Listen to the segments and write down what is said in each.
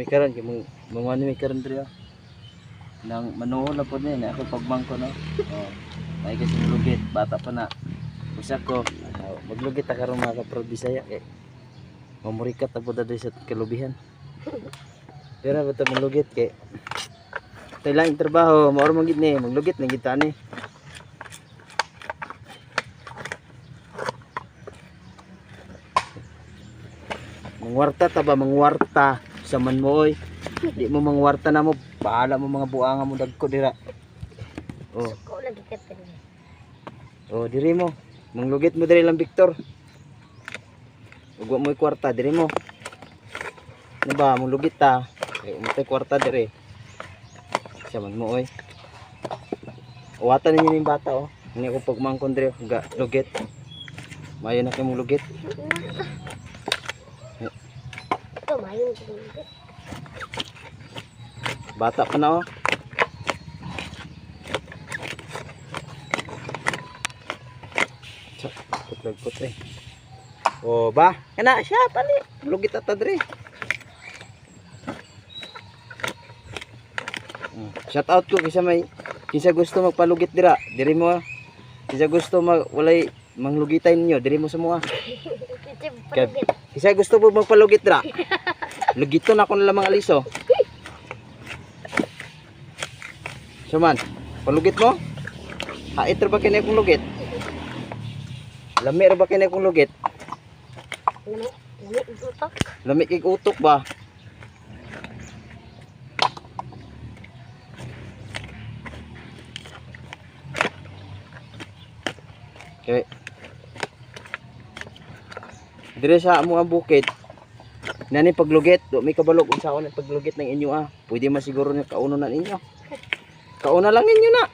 May karon kay mga ano may karon diri nang manuhol na po din ako pagbangko no. Oh. May kasi lugit bata pa na. Usa ko maglugit ta karon mga ka-proud Bisaya kay mamurikat ta pud diri sa kalubihan. Pero bata maglugit kay taylang trabaho maor man gid ni maglugit na gid ta ni. Mangwarta ta ba mangwarta sa man mo oy. Di mo mangwarta na mo bahala mo mga buanga mo dagko dira. Oh. Ko lagi ka tani. Oh, diri mo. Manglugit mo diri lang Victor. Ug wa mo'y kwarta diri mo. Ano ba manglugit ta? Kay umtay kwarta diri. Sa man mo oy. Uwatan ninyo ning bata oh. Ini ko pagmangkon diri ga lugit. Mayo na kay mong lugit. Ito mayo ko. Bata pa na oh. Put eh. Oh ba? Kana siya pali. Lugit ata diri. Shout out ko kisa gusto magpalugit dira. Diri mo. Kisa gusto walay manglugitan ninyo diri mo semua. Kisa gusto mo magpalugit dira. Lugiton ako na lamang aliso. Suman, palugit mo? Hait ra ba kini akong lugit? Lami ra ba kini akong lugit? Lami utok. Lami kay utok ba? Okay. Dire sa amo ang bukid. Nani paglugit, do may kabalog unsaon ang paglugit ng inyo ah. Pwede masiguro na kauno na ninyo. Kauna lang ninyo na.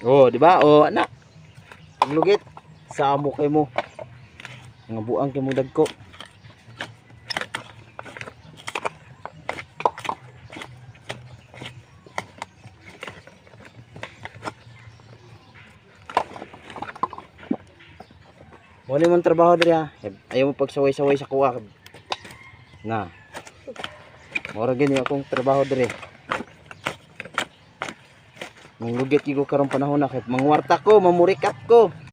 Oh, di ba? Oh, anak. Paglugit sa amo kay mo. Nga buang kay mo dagko. Wala man trabaho diri ha. Ayaw mo pagsaway-saway sa kuha. Na. Mora gini akong trabaho diri. Manglugit ko karong panahon na kay mangwarta ko, mamurikat ko.